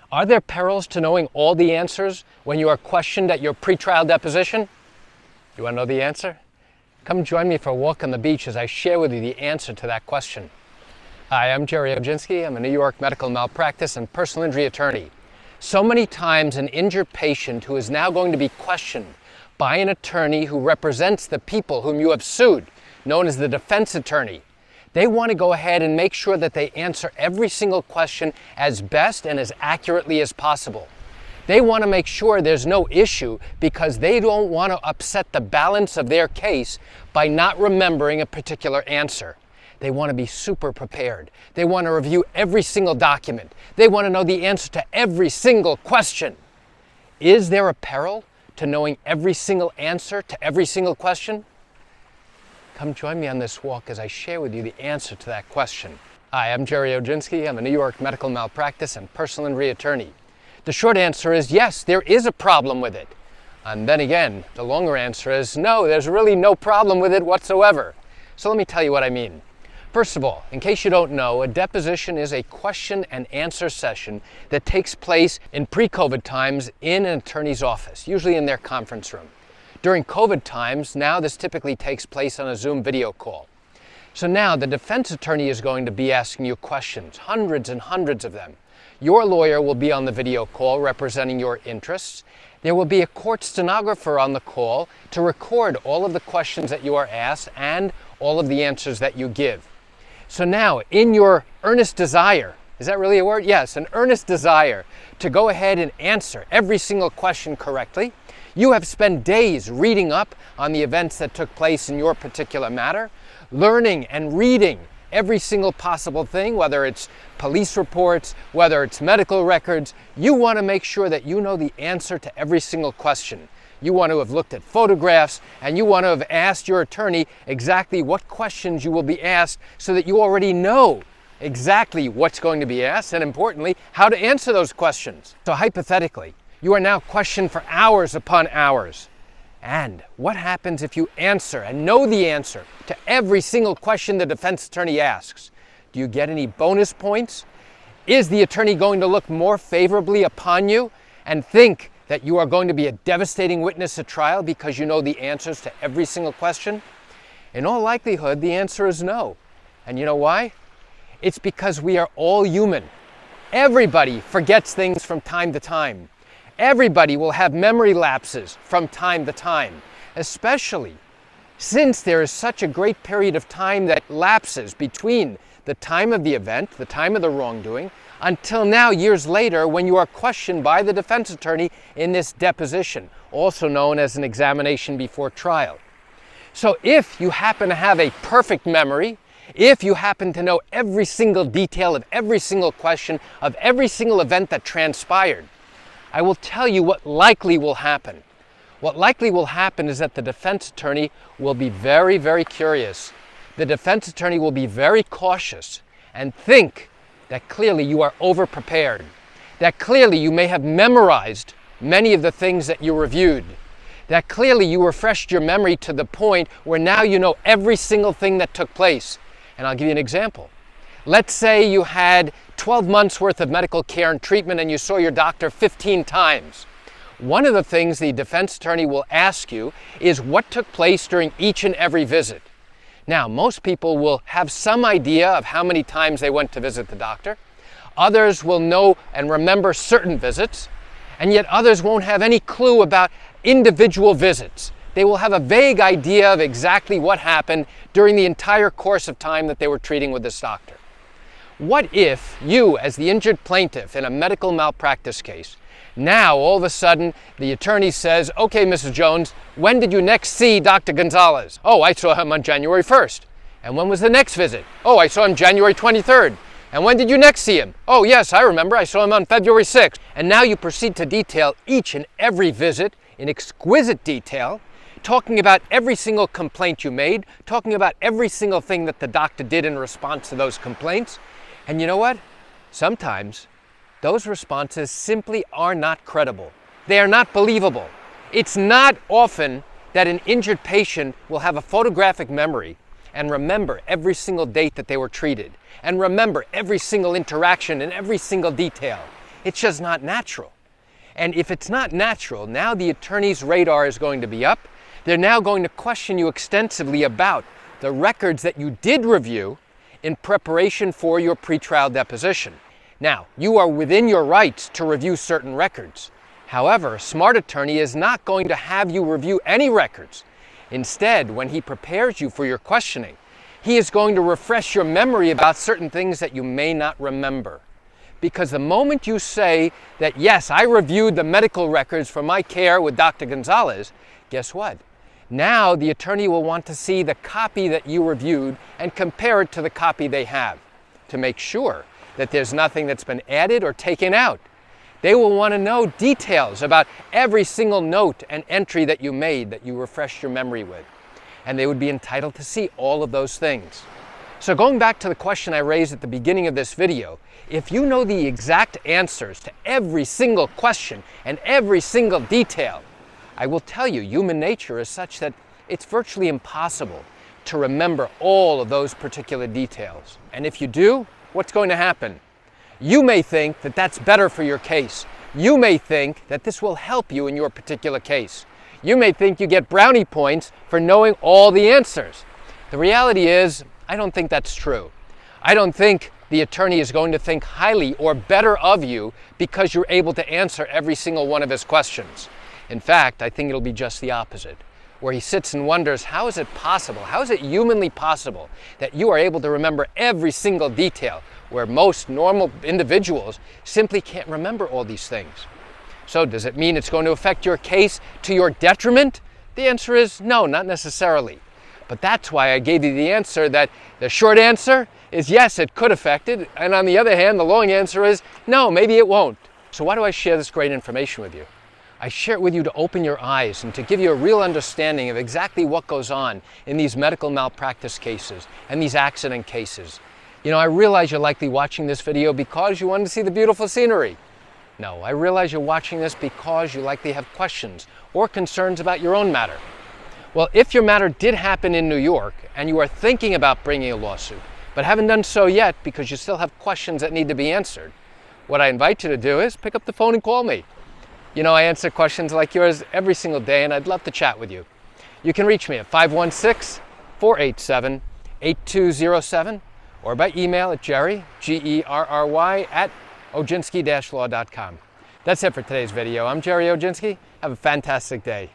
Are there perils to knowing all the answers when you are questioned at your pretrial deposition? You want to know the answer? Come join me for a walk on the beach as I share with you the answer to that question. Hi, I'm Gerry Oginski. I'm a New York medical malpractice and personal injury attorney. So many times an injured patient who is now going to be questioned by an attorney who represents the people whom you have sued, known as the defense attorney, they want to go ahead and make sure that they answer every single question as best and as accurately as possible. They want to make sure there's no issue because they don't want to upset the balance of their case by not remembering a particular answer. They want to be super prepared. They want to review every single document. They want to know the answer to every single question. Is there a peril to knowing every single answer to every single question? Come join me on this walk as I share with you the answer to that question. Hi, I'm Gerry Oginski. I'm a New York medical malpractice and personal injury attorney. The short answer is yes, there is a problem with it. And then again, the longer answer is no, there's really no problem with it whatsoever. So let me tell you what I mean. First of all, in case you don't know, a deposition is a question and answer session that takes place in pre-COVID times in an attorney's office, usually in their conference room. During COVID times, now this typically takes place on a Zoom video call. So now the defense attorney is going to be asking you questions, hundreds and hundreds of them. Your lawyer will be on the video call representing your interests. There will be a court stenographer on the call to record all of the questions that you are asked and all of the answers that you give. So now, in your earnest desire, is that really a word? Yes, an earnest desire to go ahead and answer every single question correctly, you have spent days reading up on the events that took place in your particular matter, learning and reading every single possible thing, whether it's police reports, whether it's medical records. You want to make sure that you know the answer to every single question. You want to have looked at photographs, and you want to have asked your attorney exactly what questions you will be asked so that you already know exactly what's going to be asked, and importantly, how to answer those questions. So hypothetically, you are now questioned for hours upon hours. And what happens if you answer and know the answer to every single question the defense attorney asks? Do you get any bonus points? Is the attorney going to look more favorably upon you and think that you are going to be a devastating witness at trial because you know the answers to every single question? In all likelihood, the answer is no. And you know why? It's because we are all human. Everybody forgets things from time to time. Everybody will have memory lapses from time to time, especially since there is such a great period of time that lapses between the time of the event, the time of the wrongdoing, until now, years later, when you are questioned by the defense attorney in this deposition, also known as an examination before trial. So if you happen to have a perfect memory, if you happen to know every single detail of every single question, of every single event that transpired, I will tell you what likely will happen. What likely will happen is that the defense attorney will be very, very curious. The defense attorney will be very cautious and think that clearly you are over-prepared, that clearly you may have memorized many of the things that you reviewed, that clearly you refreshed your memory to the point where now you know every single thing that took place. And I'll give you an example. Let's say you had 12 months worth of medical care and treatment and you saw your doctor 15 times. One of the things the defense attorney will ask you is what took place during each and every visit. Now, most people will have some idea of how many times they went to visit the doctor. Others will know and remember certain visits, and yet others won't have any clue about individual visits. They will have a vague idea of exactly what happened during the entire course of time that they were treating with this doctor. What if you, as the injured plaintiff in a medical malpractice case, now all of a sudden the attorney says, okay, Mrs. Jones, when did you next see Dr. Gonzalez? Oh, I saw him on January 1st. And when was the next visit? Oh, I saw him January 23rd. And when did you next see him? Oh, yes, I remember, I saw him on February 6th. And now you proceed to detail each and every visit in exquisite detail, talking about every single complaint you made, talking about every single thing that the doctor did in response to those complaints. And you know what? Sometimes those responses simply are not credible. They are not believable. It's not often that an injured patient will have a photographic memory and remember every single date that they were treated, and remember every single interaction and every single detail. It's just not natural. And if it's not natural, now the attorney's radar is going to be up. They're now going to question you extensively about the records that you did review in preparation for your pretrial deposition. Now, you are within your rights to review certain records. However, a smart attorney is not going to have you review any records. Instead, when he prepares you for your questioning, he is going to refresh your memory about certain things that you may not remember. Because the moment you say that, yes, I reviewed the medical records for my care with Dr. Gonzalez, guess what? Now the attorney will want to see the copy that you reviewed and compare it to the copy they have to make sure that there's nothing that's been added or taken out. They will want to know details about every single note and entry that you made that you refreshed your memory with. And they would be entitled to see all of those things. So going back to the question I raised at the beginning of this video, if you know the exact answers to every single question and every single detail, I will tell you, human nature is such that it's virtually impossible to remember all of those particular details. And if you do, what's going to happen? You may think that that's better for your case. You may think that this will help you in your particular case. You may think you get brownie points for knowing all the answers. The reality is, I don't think that's true. I don't think the attorney is going to think highly or better of you because you're able to answer every single one of his questions. In fact, I think it'll be just the opposite, where he sits and wonders, how is it possible? How is it humanly possible that you are able to remember every single detail, where most normal individuals simply can't remember all these things? So does it mean it's going to affect your case to your detriment? The answer is no, not necessarily. But that's why I gave you the answer that the short answer is yes, it could affect it. And on the other hand, the long answer is no, maybe it won't. So why do I share this great information with you? I share it with you to open your eyes and to give you a real understanding of exactly what goes on in these medical malpractice cases and these accident cases. You know, I realize you're likely watching this video because you wanted to see the beautiful scenery. No, I realize you're watching this because you likely have questions or concerns about your own matter. Well, if your matter did happen in New York and you are thinking about bringing a lawsuit, but haven't done so yet because you still have questions that need to be answered, what I invite you to do is pick up the phone and call me. You know, I answer questions like yours every single day, and I'd love to chat with you. You can reach me at 516-487-8207 or by email at Gerry, Gerry, at Oginski-law.com. That's it for today's video. I'm Gerry Oginski. Have a fantastic day.